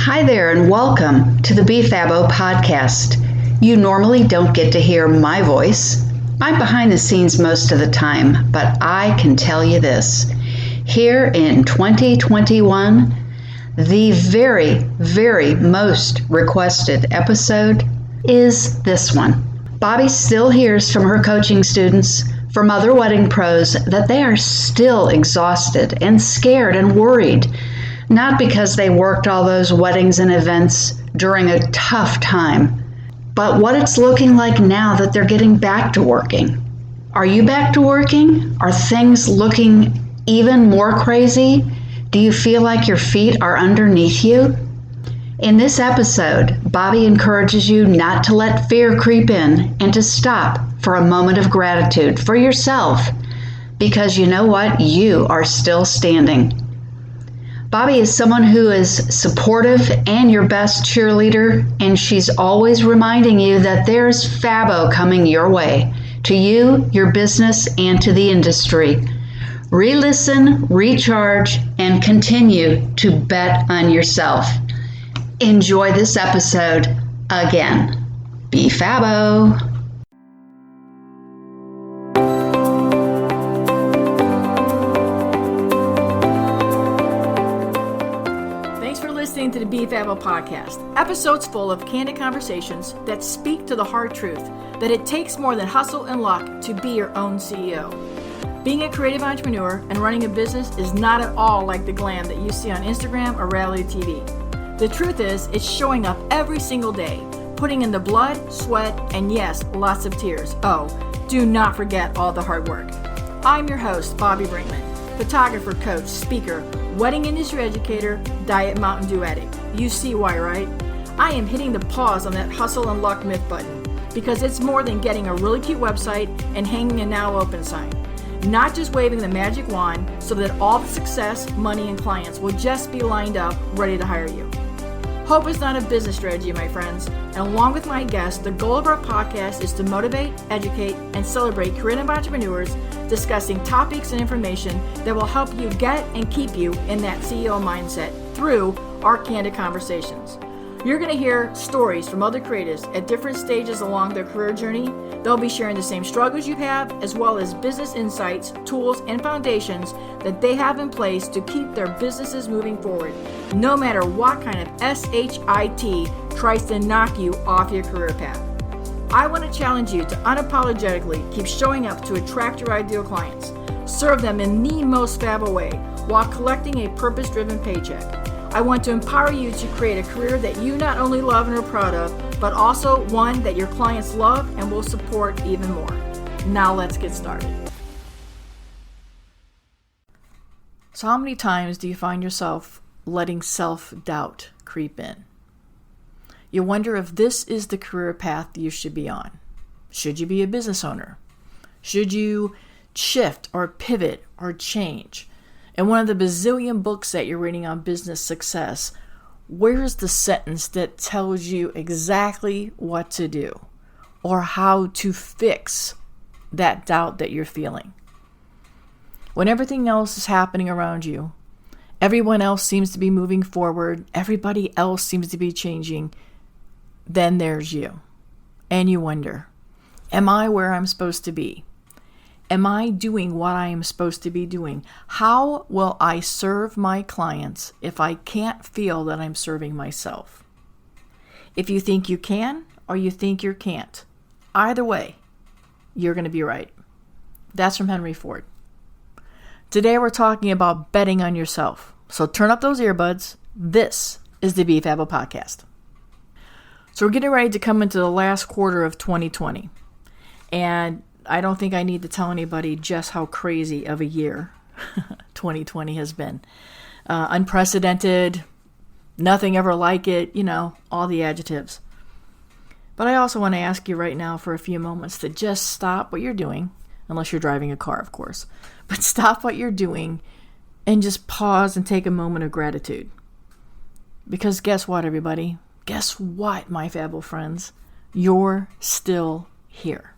Hi there and welcome to the fabbo podcast. You normally don't get to hear my voice. I'm behind the scenes most of the time, but I can tell you this. Here in 2021, the very most requested episode is this one. Bobbi still hears from her coaching students, from other wedding pros, that they are still exhausted and scared and worried. Not because they worked all those weddings and events during a tough time, but what it's looking like now that they're getting back to working. Are you back to working? Are things looking even more crazy? Do you feel like your feet are underneath you? In this episode, Bobbi encourages you not to let fear creep in and to stop for a moment of gratitude for yourself, because you know what? You are still standing. Bobbi is someone who is supportive and your best cheerleader, and she's always reminding you that there's fabbo coming your way, to you, your business, and to the industry. Re-listen, recharge, and continue to bet on yourself. Enjoy this episode. Again, be fabbo. To the Be Fabbo podcast. Episodes full of candid conversations that speak to the hard truth that it takes more than hustle and luck to be your own CEO. Being a creative entrepreneur and running a business is not at all like the glam that you see on Instagram or reality TV. The truth is, it's showing up every single day, putting in the blood, sweat, and yes, lots of tears. Oh, do not forget all the hard work. I'm your host, Bobbi Brinkman, photographer, coach, speaker, wedding industry educator, diet Mountain Dew addict. You see why, right? I am hitting the pause on that hustle and luck myth button because it's more than getting a really cute website and hanging a now open sign. Not just waving the magic wand so that all the success, money, and clients will just be lined up ready to hire you. Hope is not a business strategy, my friends. And along with my guests, the goal of our podcast is to motivate, educate, and celebrate creative entrepreneurs discussing topics and information that will help you get and keep you in that CEO mindset through our candid conversations. You're going to hear stories from other creatives at different stages along their career journey. They'll be sharing the same struggles you have, as well as business insights, tools, and foundations that they have in place to keep their businesses moving forward, no matter what kind of SHIT tries to knock you off your career path. I want to challenge you to unapologetically keep showing up to attract your ideal clients, serve them in the most fabbo way while collecting a purpose-driven paycheck. I want to empower you to create a career that you not only love and are proud of, but also one that your clients love and will support even more. Now let's get started. So how many times do you find yourself letting self-doubt creep in? You wonder if this is the career path you should be on. Should you be a business owner? Should you shift or pivot or change? In one of the bazillion books that you're reading on business success, where's the sentence that tells you exactly what to do or how to fix that doubt that you're feeling? When everything else is happening around you, everyone else seems to be moving forward, everybody else seems to be changing, then there's you. And you wonder, am I where I'm supposed to be? Am I doing what I am supposed to be doing? How will I serve my clients if I can't feel that I'm serving myself? If you think you can or you think you can't, either way, you're going to be right. That's from Henry Ford. Today we're talking about betting on yourself. So turn up those earbuds. This is the Be Fabbo podcast. So we're getting ready to come into the last quarter of 2020. And I don't think I need to tell anybody just how crazy of a year 2020 has been. Unprecedented, nothing ever like it, all the adjectives. But I also want to ask you right now for a few moments to just stop what you're doing, unless you're driving a car, of course. But stop what you're doing and just pause and take a moment of gratitude. Because guess what, everybody? Guess what, my fabbo friends? You're still here.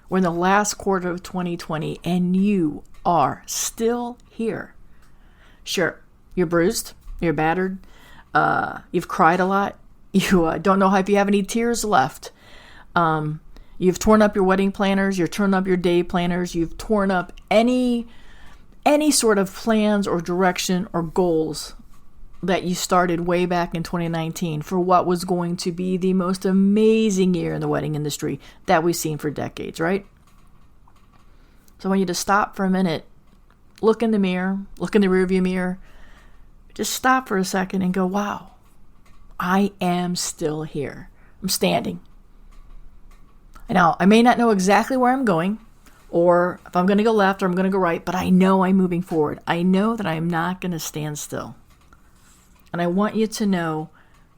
We're in the last quarter of 2020, and you are still here. Sure, you're bruised, you're battered, You've cried a lot. You don't know if you have any tears left. You've torn up your wedding planners. You've torn up your day planners. You've torn up any sort of plans or direction or goals that you started way back in 2019 for what was going to be the most amazing year in the wedding industry that we've seen for decades, right? So I want you to stop for a minute, look in the mirror, look in the rearview mirror, just stop for a second and go, wow, I am still here. I'm standing. Now, I may not know exactly where I'm going, or if I'm going to go left or I'm going to go right, but I know I'm moving forward. I know that I'm not going to stand still. And I want you to know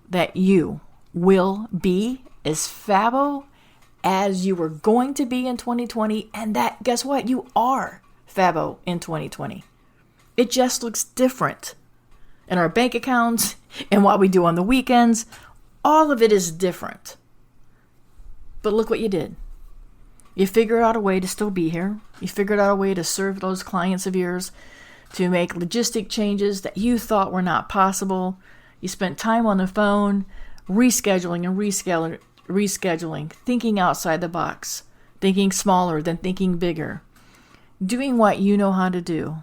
that you will be as fabbo as you were going to be in 2020, and that, guess what? You are fabbo in 2020. It just looks different. In our bank accounts and what we do on the weekends, all of it is different. But look what you did. You figured out a way to still be here. You figured out a way to serve those clients of yours, to make logistic changes that you thought were not possible. You spent time on the phone, rescheduling and rescheduling, thinking outside the box, thinking smaller than thinking bigger, doing what you know how to do.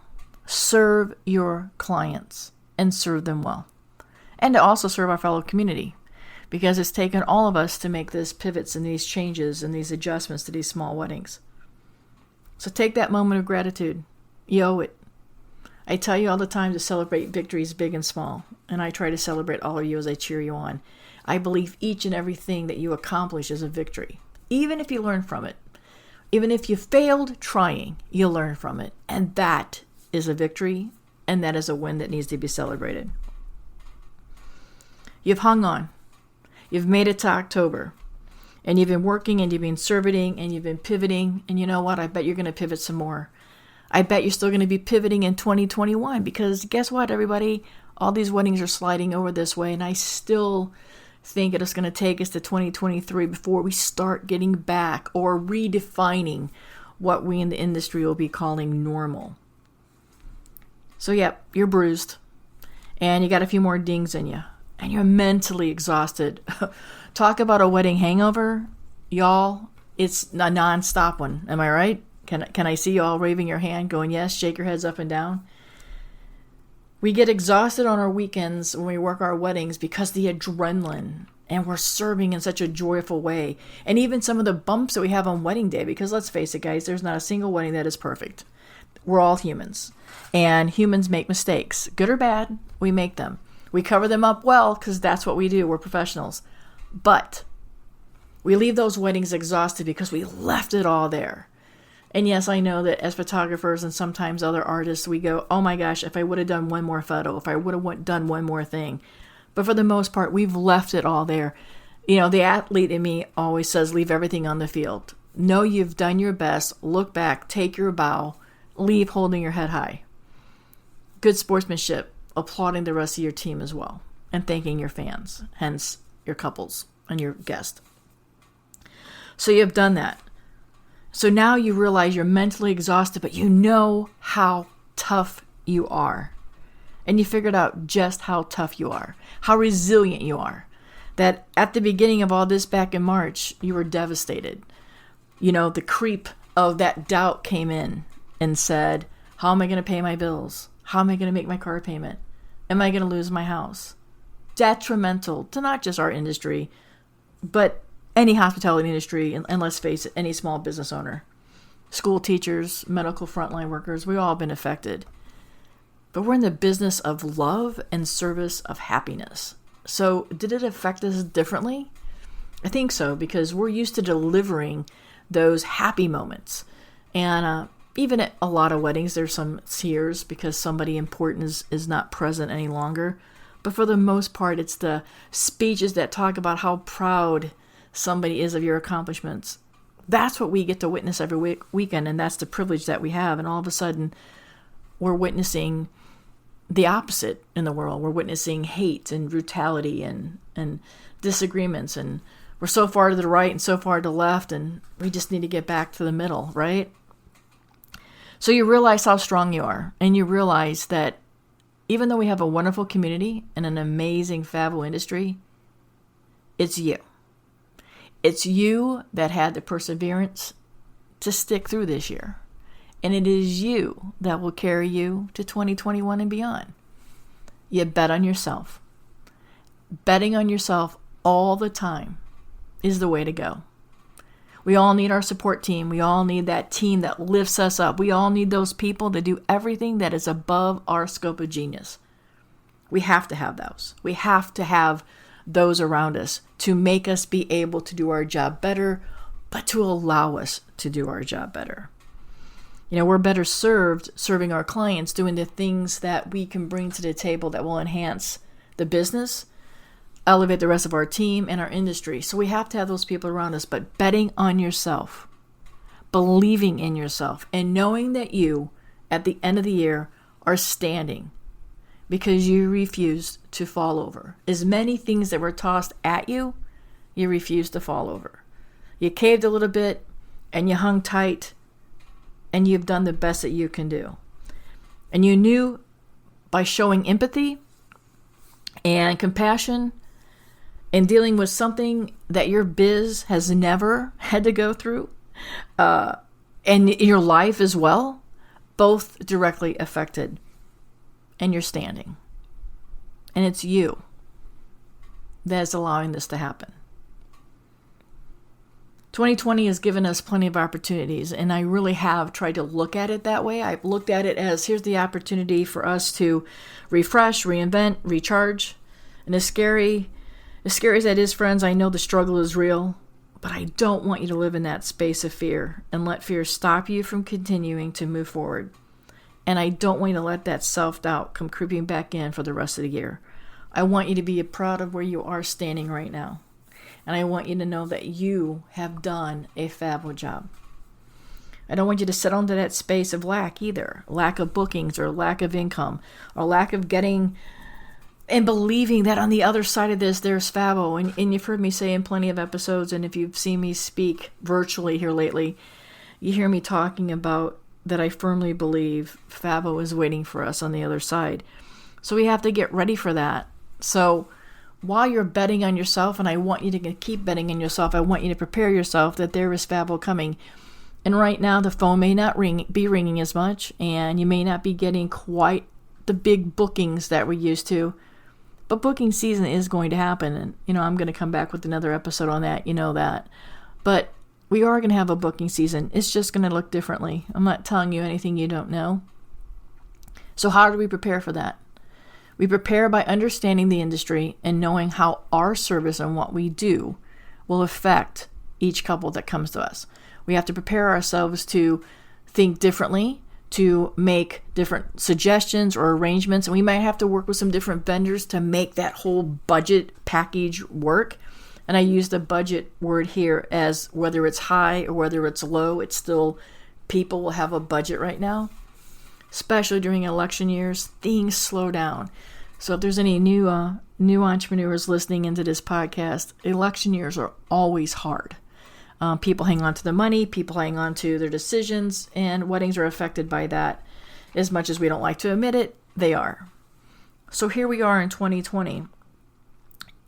Serve your clients and serve them well. And to also serve our fellow community, because it's taken all of us to make these pivots and these changes and these adjustments to these small weddings. So take that moment of gratitude. You owe it. I tell you all the time to celebrate victories big and small, and I try to celebrate all of you as I cheer you on. I believe each and everything that you accomplish is a victory, even if you learn from it. Even if you failed trying, you'll learn from it, and that is a victory, and that is a win that needs to be celebrated. You've hung on. You've made it to October, and you've been working, and you've been serving, and you've been pivoting, and you know what? I bet you're going to pivot some more. I bet you're still going to be pivoting in 2021, because guess what, everybody? All these weddings are sliding over this way, and I still think it's going to take us to 2023 before we start getting back or redefining what we in the industry will be calling normal. So, yep, you're bruised, and you got a few more dings in you, and you're mentally exhausted. Talk about a wedding hangover, y'all. It's a non-stop one. Am I right? Can I see you all waving your hand, going yes, shake your heads up and down? We get exhausted on our weekends when we work our weddings because the adrenaline, and we're serving in such a joyful way. And even some of the bumps that we have on wedding day, because let's face it, guys, there's not a single wedding that is perfect. We're all humans, and humans make mistakes. Good or bad, we make them. We cover them up well because that's what we do. We're professionals. But we leave those weddings exhausted because we left it all there. And yes, I know that as photographers and sometimes other artists, we go, oh my gosh, if I would have done one more photo, if I would have done one more thing. But for the most part, we've left it all there. You know, the athlete in me always says, leave everything on the field. Know you've done your best. Look back, take your bow, leave holding your head high. Good sportsmanship, applauding the rest of your team as well, and thanking your fans, hence your couples and your guests. So you've done that. So now you realize you're mentally exhausted, but you know how tough you are. And you figured out just how tough you are, how resilient you are. That at the beginning of all this back in March, you were devastated. You know, the creep of that doubt came in and said, how am I going to pay my bills? How am I going to make my car payment? Am I going to lose my house? Detrimental to not just our industry, but any hospitality industry, and let's face it, any small business owner. School teachers, medical frontline workers, we all have been affected. But we're in the business of love and service of happiness. So did it affect us differently? I think so, because we're used to delivering those happy moments. And even at a lot of weddings, there's some tears because somebody important is not present any longer. But for the most part, it's the speeches that talk about how proud somebody is of your accomplishments. That's what we get to witness every weekend, and that's the privilege that we have. And all of a sudden, we're witnessing the opposite in the world. We're witnessing hate and brutality and disagreements, and we're so far to the right and so far to the left, and we just need to get back to the middle, right? So you realize how strong you are, and you realize that even though we have a wonderful community and an amazing fabbo industry, it's you. It's you that had the perseverance to stick through this year. And it is you that will carry you to 2021 and beyond. You bet on yourself. Betting on yourself all the time is the way to go. We all need our support team. We all need that team that lifts us up. We all need those people to do everything that is above our scope of genius. We have to have those. We have to have those around us to make us be able to do our job better, but to allow us to do our job better. We're better served serving our clients, doing the things that we can bring to the table that will enhance the business, elevate the rest of our team and our industry. So we have to have those people around us, but betting on yourself, believing in yourself, and knowing that you, at the end of the year, are standing because you refused to fall over. As many things that were tossed at you, you refused to fall over. You caved a little bit and you hung tight and you've done the best that you can do. And you knew by showing empathy and compassion and dealing with something that your biz has never had to go through, and your life as well, both directly affected, and you're standing. And it's you that is allowing this to happen. 2020 has given us plenty of opportunities, and I really have tried to look at it that way. I've looked at it as here's the opportunity for us to refresh, reinvent, recharge. And as scary as that is, friends, I know the struggle is real, but I don't want you to live in that space of fear and let fear stop you from continuing to move forward. And I don't want you to let that self-doubt come creeping back in for the rest of the year. I want you to be proud of where you are standing right now. And I want you to know that you have done a fabbo job. I don't want you to settle into that space of lack either. Lack of bookings or lack of income or lack of getting and believing that on the other side of this, there's fabbo. And you've heard me say in plenty of episodes, and if you've seen me speak virtually here lately, you hear me talking about that I firmly believe fabbo is waiting for us on the other side. So we have to get ready for that. So while you're betting on yourself, and I want you to keep betting on yourself, I want you to prepare yourself that there is fabbo coming. And right now, the phone may not be ringing as much, and you may not be getting quite the big bookings that we're used to. But booking season is going to happen, and I'm going to come back with another episode on that. You know that. But we are going to have a booking season. It's just going to look differently. I'm not telling you anything you don't know. So how do we prepare for that? We prepare by understanding the industry and knowing how our service and what we do will affect each couple that comes to us. We have to prepare ourselves to think differently, to make different suggestions or arrangements. And we might have to work with some different vendors to make that whole budget package work. And I use the budget word here as whether it's high or whether it's low, it's still people will have a budget right now. Especially during election years, things slow down. So if there's any new entrepreneurs listening into this podcast, election years are always hard. People hang on to the money, people hang on to their decisions, and weddings are affected by that. As much as we don't like to admit it, they are. So here we are in 2020.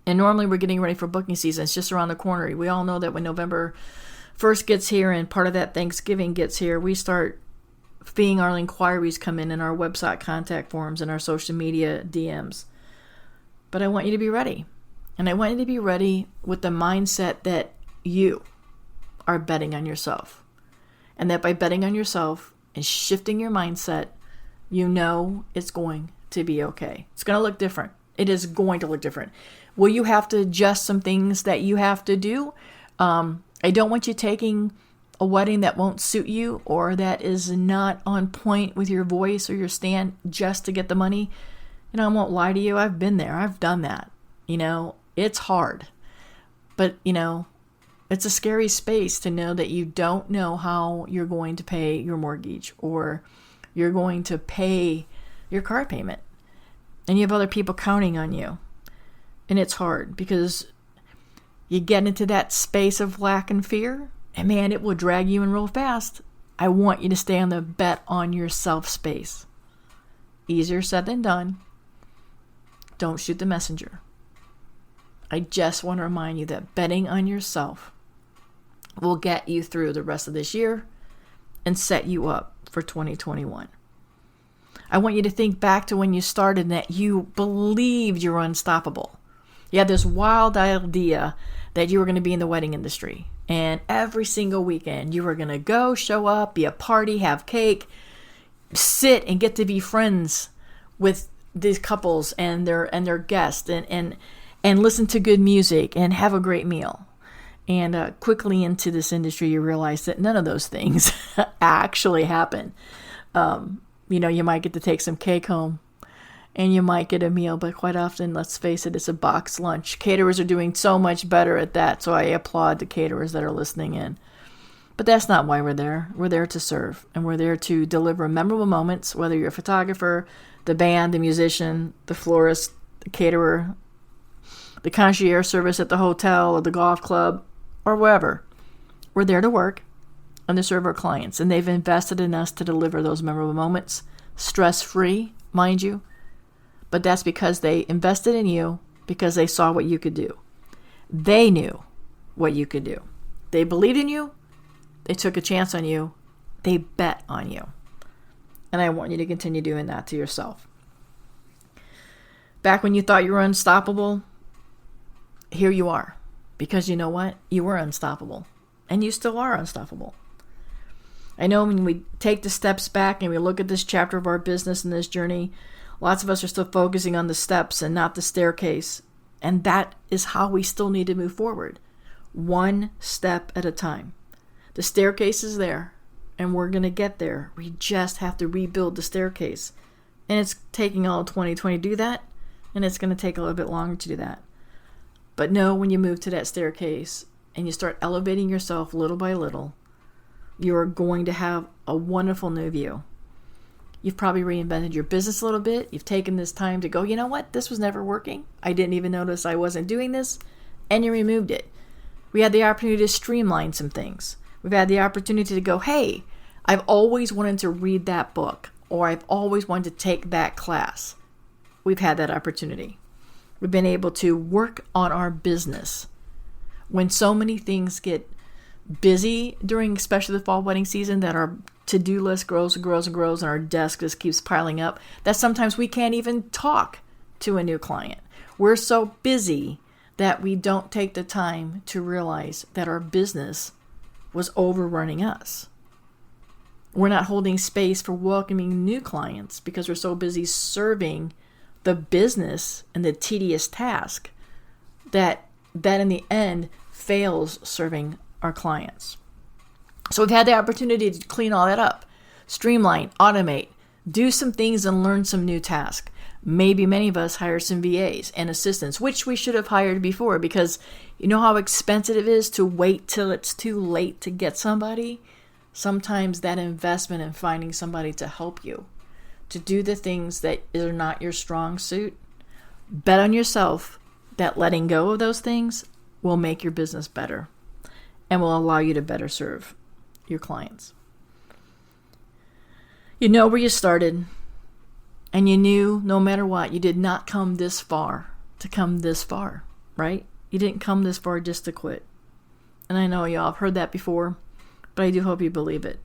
And normally we're getting ready for booking season. It's just around the corner. We all know that when November 1st gets here and part of that Thanksgiving gets here, we start seeing our inquiries come in our website contact forms and our social media DMs. But I want you to be ready. And I want you to be ready with the mindset that you are betting on yourself. And that by betting on yourself and shifting your mindset, you know it's going to be okay. It's going to look different. It is going to look different. Will you have to adjust some things that you have to do? I don't want you taking a wedding that won't suit you or that is not on point with your voice or your stand just to get the money. I won't lie to you. I've been there. I've done that. It's hard. But, it's a scary space to know that you don't know how you're going to pay your mortgage or you're going to pay your car payment. And you have other people counting on you. And it's hard because you get into that space of lack and fear. And man, it will drag you in real fast. I want you to stay on the bet on yourself space. Easier said than done. don't shoot the messenger. I just want to remind you that betting on yourself will get you through the rest of this year and set you up for 2021. I want you to think back to when you started and that you believed you were unstoppable. You had this wild idea that you were going to be in the wedding industry. And every single weekend you were going to go, show up, be a party, have cake, sit and get to be friends with these couples and their guests and listen to good music and have a great meal. And quickly into this industry, you realize that none of those things actually happen. You might get to take some cake home and you might get a meal, but quite often, let's face it, it's a box lunch. Caterers are doing so much better at that, so I applaud the caterers that are listening in. But that's not why we're there. We're there to serve, and we're there to deliver memorable moments, whether you're a photographer, the band, the musician, the florist, the caterer, the concierge service at the hotel or the golf club, or wherever. We're there to work and to serve our clients, and they've invested in us to deliver those memorable moments, stress-free, mind you. But that's because they invested in you because they saw what you could do. They knew what you could do. They believed in you. They took a chance on you. They bet on you. And I want you to continue doing that to yourself. Back when you thought you were unstoppable, here you are. Because you know what? You were unstoppable. And you still are unstoppable. I know when we take the steps back and we look at this chapter of our business and this journey, lots of us are still focusing on the steps and not the staircase. And that is how we still need to move forward. One step at a time. The staircase is there, and we're going to get there. We just have to rebuild the staircase. And it's taking all 2020 to do that, and it's going to take a little bit longer to do that. But know when you move to that staircase and you start elevating yourself little by little, you are going to have a wonderful new view. You've probably reinvented your business a little bit. You've taken this time to go, you know what? This was never working. I didn't even notice I wasn't doing this. And you removed it. We had the opportunity to streamline some things. We've had the opportunity to go, hey, I've always wanted to read that book, or I've always wanted to take that class. We've had that opportunity. We've been able to work on our business. When so many things get busy during especially the fall wedding season, that our to-do list grows and grows and grows and our desk just keeps piling up, that sometimes we can't even talk to a new client. We're so busy that we don't take the time to realize that our business was overrunning us. We're not holding space for welcoming new clients because we're so busy serving the business and the tedious task that in the end fails serving our clients. So we've had the opportunity to clean all that up, streamline, automate, do some things and learn some new tasks. Maybe many of us hire some VAs and assistants, which we should have hired before, because you know how expensive it is to wait till it's too late to get somebody? Sometimes that investment in finding somebody to help you to do the things that are not your strong suit, bet on yourself that letting go of those things will make your business better and will allow you to better serve your clients. You know where you started, and you knew no matter what, you did not come this far to come this far, right? You didn't come this far just to quit. And I know y'all have heard that before, but I do hope you believe it.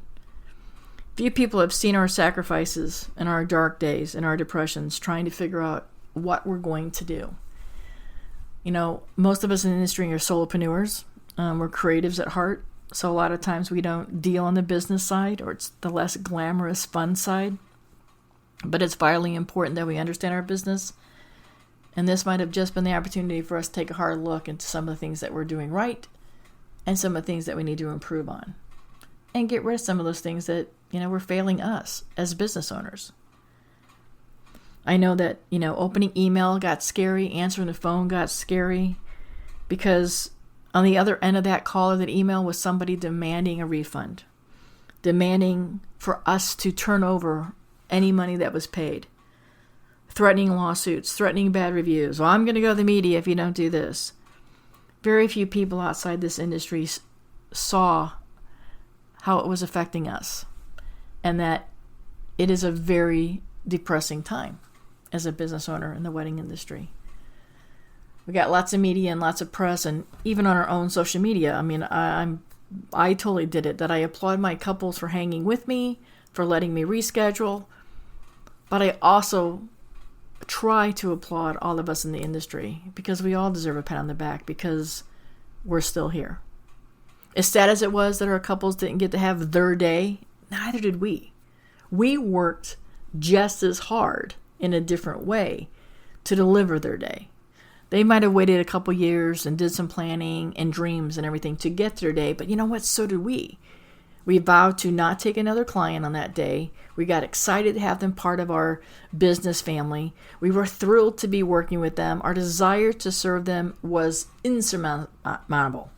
Few people have seen our sacrifices and our dark days and our depressions trying to figure out what we're going to do. You know, most of us in the industry are solopreneurs. We're creatives at heart. So a lot of times we don't deal on the business side, or it's the less glamorous, fun side. But it's vitally important that we understand our business. And this might have just been the opportunity for us to take a hard look into some of the things that we're doing right and some of the things that we need to improve on. And get rid of some of those things that, were failing us as business owners. I know that, opening email got scary, answering the phone got scary, because on the other end of that call or that email was somebody demanding a refund, demanding for us to turn over any money that was paid, threatening lawsuits, threatening bad reviews. Well, I'm going to go to the media if you don't do this. Very few people outside this industry saw how it was affecting us, and that it is a very depressing time. as a business owner in the wedding industry. We got lots of media and lots of press, and even on our own social media. I mean, I totally did it. That I applaud my couples for hanging with me, for letting me reschedule. But I also try to applaud all of us in the industry, because we all deserve a pat on the back, because we're still here. As sad as it was that our couples didn't get to have their day, neither did we. We worked just as hard in a different way to deliver their day. They might have waited a couple years and did some planning and dreams and everything to get their day, but you know what? So did we. We vowed to not take another client on that day. We got excited to have them part of our business family. We were thrilled to be working with them. Our desire to serve them was insurmountable.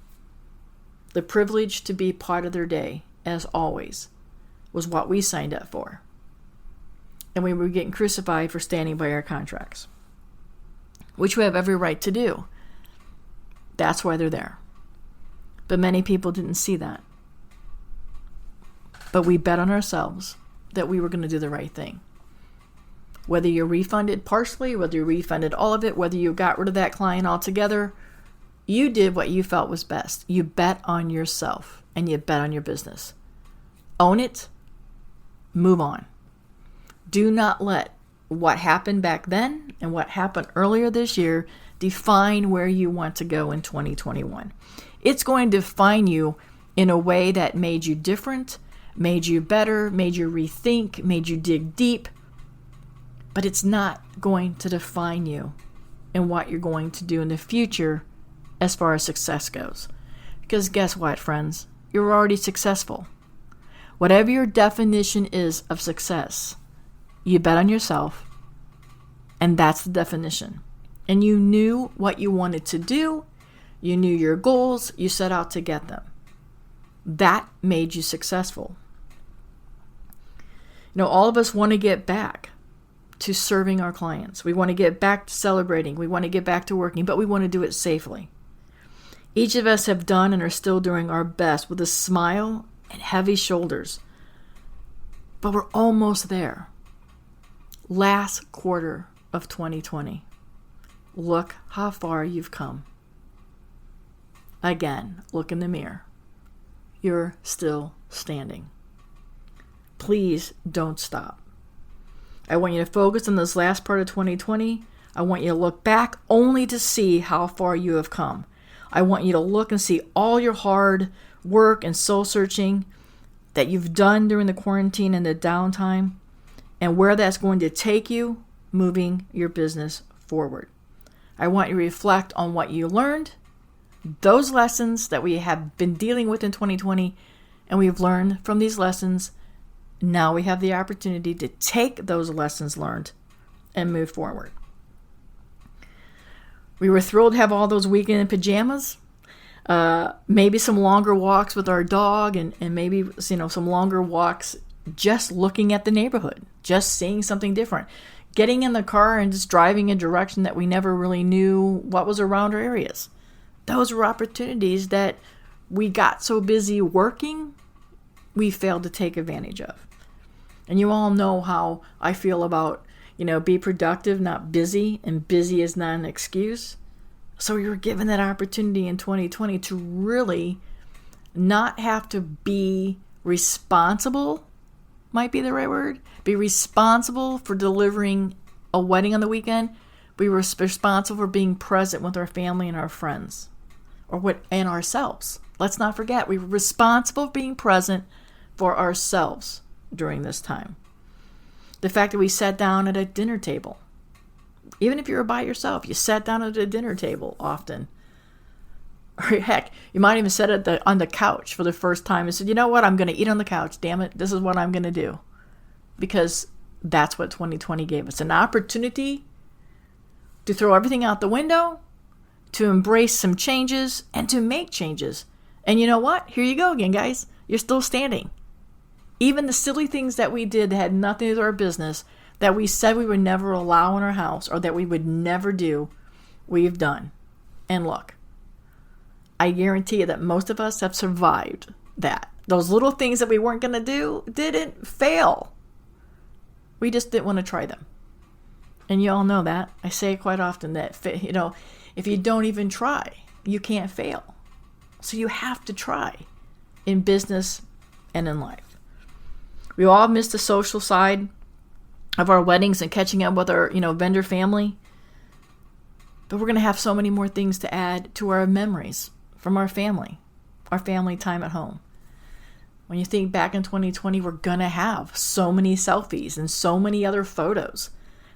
The privilege to be part of their day, as always, was what we signed up for. And we were getting crucified for standing by our contracts, which we have every right to do. That's why they're there. But many people didn't see that. But we bet on ourselves that we were going to do the right thing. Whether you refunded partially, whether you refunded all of it, whether you got rid of that client altogether, you did what you felt was best. You bet on yourself and you bet on your business. Own it. Move on. Do not let what happened back then and what happened earlier this year define where you want to go in 2021. It's going to define you in a way that made you different, made you better, made you rethink, made you dig deep. But it's not going to define you in what you're going to do in the future as far as success goes. Because guess what, friends? You're already successful. Whatever your definition is of success, you bet on yourself, and that's the definition. And you knew what you wanted to do. You knew your goals. You set out to get them. That made you successful. You know, all of us want to get back to serving our clients. We want to get back to celebrating. We want to get back to working, but we want to do it safely. Each of us have done and are still doing our best with a smile and heavy shoulders. But we're almost there. Last quarter of 2020. Look how far you've come. Again, look in the mirror. You're still standing. Please don't stop. I want you to focus on this last part of 2020. I want you to look back only to see how far you have come. I want you to look and see all your hard work and soul searching that you've done during the quarantine and the downtime, and where that's going to take you moving your business forward. I want you to reflect on what you learned, those lessons that we have been dealing with in 2020, and we've learned from these lessons. Now we have the opportunity to take those lessons learned and move forward. We were thrilled to have all those weekend pajamas, maybe some longer walks with our dog, and maybe some longer walks just looking at the neighborhood, just seeing something different, getting in the car and just driving in a direction that we never really knew what was around our areas. Those were opportunities that we got so busy working, we failed to take advantage of. And you all know how I feel about, be productive, not busy, and busy is not an excuse. So we were given that opportunity in 2020 to really not have to be responsible, might be the right word, be responsible for delivering a wedding on the weekend. We were responsible for being present with our family and our friends, and ourselves. Let's not forget, we were responsible for being present for ourselves during this time. The fact that we sat down at a dinner table, even if you were by yourself, you sat down at a dinner table often. Or heck, you might even sit on the couch for the first time and said, you know what, I'm going to eat on the couch. Damn it, this is what I'm going to do. Because that's what 2020 gave us. An opportunity to throw everything out the window, to embrace some changes, and to make changes. And you know what? Here you go again, guys. You're still standing. Even the silly things that we did that had nothing to do with our business, that we said we would never allow in our house or that we would never do, we've done. And look, I guarantee you that most of us have survived that. Those little things that we weren't going to do didn't fail. We just didn't want to try them. And you all know that. I say quite often that, if you don't even try, you can't fail. So you have to try in business and in life. We all miss the social side of our weddings and catching up with our, vendor family. But we're going to have so many more things to add to our memories from our family time at home. When you think back in 2020, we're going to have so many selfies and so many other photos.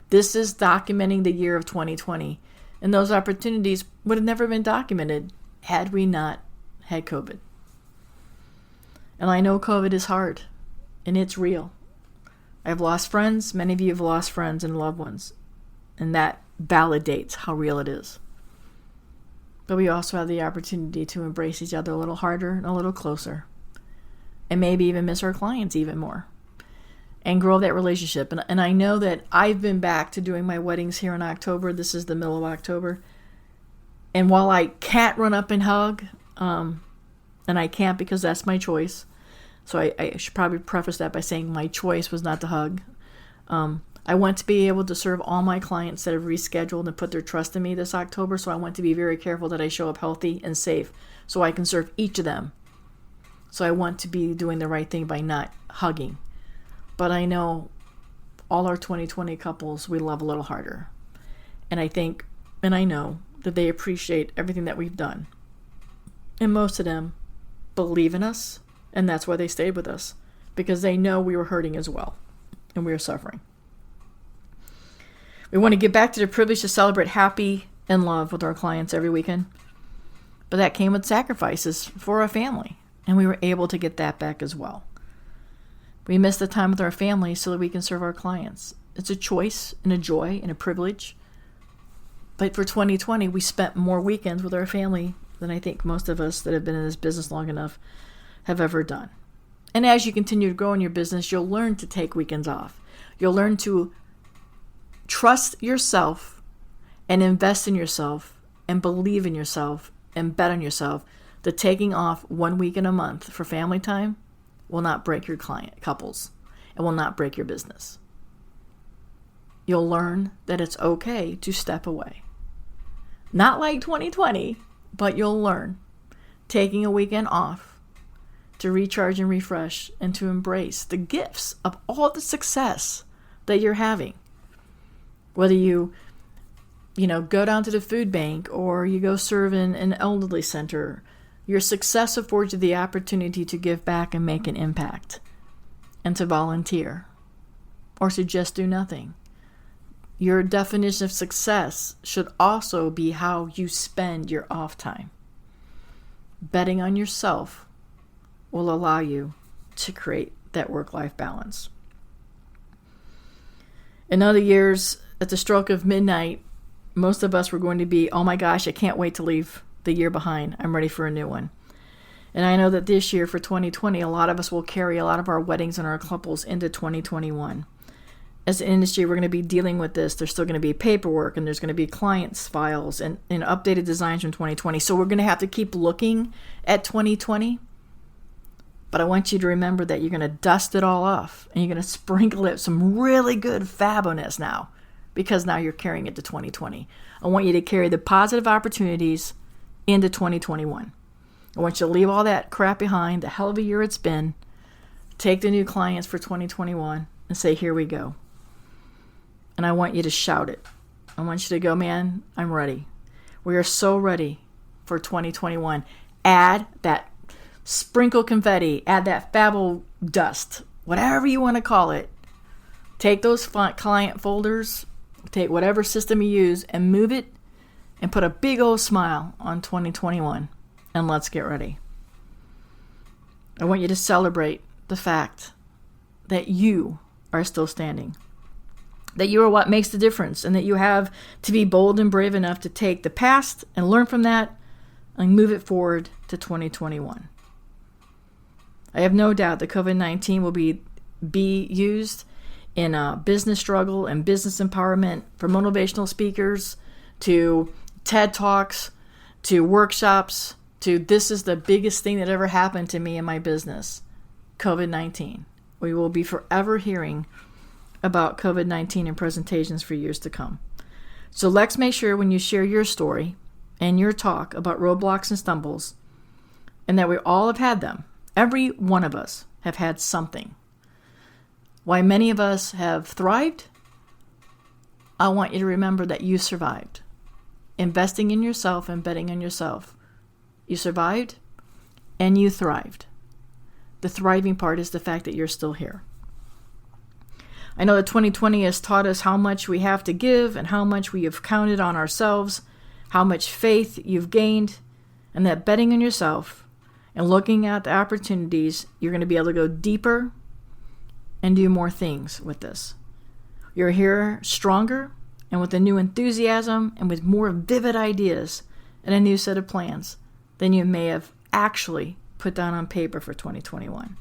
This is documenting the year of 2020. And those opportunities would have never been documented had we not had COVID. And I know COVID is hard, and it's real. I've lost friends. Many of you have lost friends and loved ones. And that validates how real it is. But we also have the opportunity to embrace each other a little harder and a little closer. And maybe even miss our clients even more. And grow that relationship. And I know that I've been back to doing my weddings here in October. This is the middle of October. And while I can't run up and hug, and I can't because that's my choice. So I should probably preface that by saying my choice was not to hug. I want to be able to serve all my clients that have rescheduled and put their trust in me this October. So I want to be very careful that I show up healthy and safe so I can serve each of them. So I want to be doing the right thing by not hugging. But I know all our 2020 couples, we love a little harder. And I think, and I know that they appreciate everything that we've done. And most of them believe in us, and that's why they stayed with us. Because they know we were hurting as well, and we were suffering. We want to get back to the privilege to celebrate happy and love with our clients every weekend. But that came with sacrifices for our family, and we were able to get that back as well. We miss the time with our family so that we can serve our clients. It's a choice and a joy and a privilege. But for 2020, we spent more weekends with our family than I think most of us that have been in this business long enough have ever done. And as you continue to grow in your business, you'll learn to take weekends off. You'll learn to trust yourself and invest in yourself and believe in yourself and bet on yourself that taking off 1 week in a month for family time will not break your couples and will not break your business. You'll learn that it's okay to step away. Not like 2020, but you'll learn taking a weekend off to recharge and refresh and to embrace the gifts of all the success that you're having. Whether you go down to the food bank or you go serve in an elderly center, your success affords you the opportunity to give back and make an impact, and to volunteer, or to just do nothing. Your definition of success should also be how you spend your off time. Betting on yourself will allow you to create that work-life balance. In other years, at the stroke of midnight, most of us were going to be, oh my gosh, I can't wait to leave the year behind. I'm ready for a new one. And I know that this year for 2020, a lot of us will carry a lot of our weddings and our couples into 2021. As an industry, we're going to be dealing with this. There's still going to be paperwork, and there's going to be clients' files and updated designs from 2020. So we're going to have to keep looking at 2020. But I want you to remember that you're going to dust it all off, and you're going to sprinkle it some really good fabboness now, because now you're carrying it to 2020. I want you to carry the positive opportunities into 2021. I want you to leave all that crap behind, the hell of a year it's been, take the new clients for 2021, and say, here we go. And I want you to shout it. I want you to go, man, I'm ready. We are so ready for 2021. Add that sprinkle confetti, add that fabbo dust, whatever you want to call it. Take those client folders, take whatever system you use, and move it, and put a big old smile on 2021. And let's get ready. I want you to celebrate the fact that you are still standing. That you are what makes the difference, and that you have to be bold and brave enough to take the past and learn from that and move it forward to 2021. I have no doubt that COVID-19 will be used in a business struggle and business empowerment, from motivational speakers to TED Talks to workshops to this is the biggest thing that ever happened to me in my business, COVID-19. We will be forever hearing about COVID-19 in presentations for years to come. So let's make sure when you share your story and your talk about roadblocks and stumbles, and that we all have had them. Every one of us have had something. Why many of us have thrived, I want you to remember that you survived. Investing in yourself and betting on yourself. You survived and you thrived. The thriving part is the fact that you're still here. I know that 2020 has taught us how much we have to give and how much we have counted on ourselves, how much faith you've gained, and that betting on yourself and looking at the opportunities, you're going to be able to go deeper and do more things with this. You're here stronger and with a new enthusiasm and with more vivid ideas and a new set of plans than you may have actually put down on paper for 2021.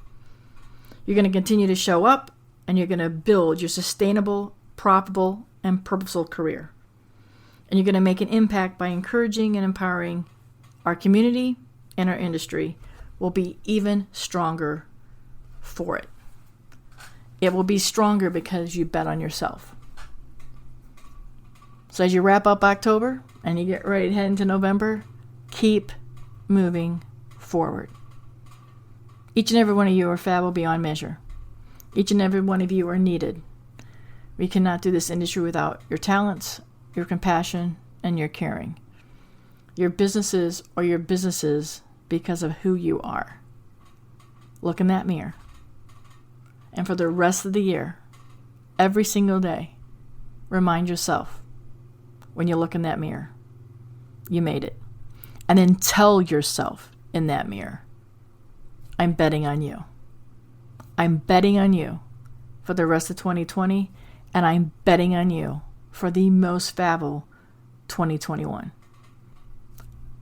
You're going to continue to show up and you're going to build your sustainable, profitable, and purposeful career. And you're going to make an impact by encouraging and empowering our community and our industry will be even stronger for it. It will be stronger because you bet on yourself. So as you wrap up October and you get ready to head into November, keep moving forward. Each and every one of you are fabbo beyond measure. Each and every one of you are needed. We cannot do this industry without your talents, your compassion, and your caring. Your businesses are your businesses because of who you are. Look in that mirror. And for the rest of the year, every single day, remind yourself, when you look in that mirror, you made it. And then tell yourself in that mirror, I'm betting on you. I'm betting on you for the rest of 2020, and I'm betting on you for the most fabbo 2021.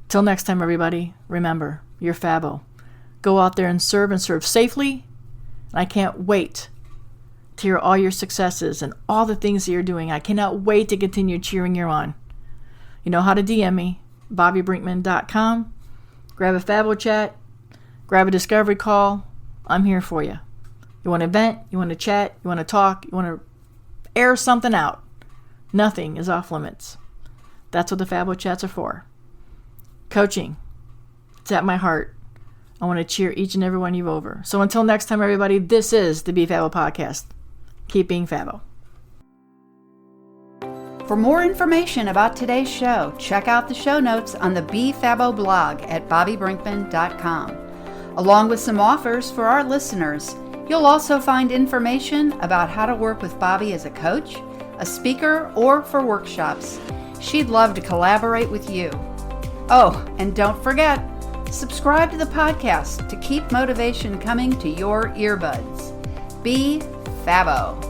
Till next time, everybody, remember, you're fabbo. Go out there and serve safely. And I can't wait to hear all your successes and all the things that you're doing. I cannot wait to continue cheering you on. You know how to DM me, bobbibrinkman.com. Grab a fabbo chat, grab a discovery call. I'm here for you. You want to vent, you want to chat, you want to talk, you want to air something out. Nothing is off limits. That's what the fabbo chats are for. Coaching. It's at my heart. I want to cheer each and every one of you over. So until next time, everybody, this is the Be Fabbo Podcast. Keep being fabbo. For more information about today's show, check out the show notes on the Be Fabbo blog at bobbibrinkman.com. Along with some offers for our listeners, you'll also find information about how to work with Bobbi as a coach, a speaker, or for workshops. She'd love to collaborate with you. Oh, and don't forget, subscribe to the podcast to keep motivation coming to your earbuds. Be Fabbo.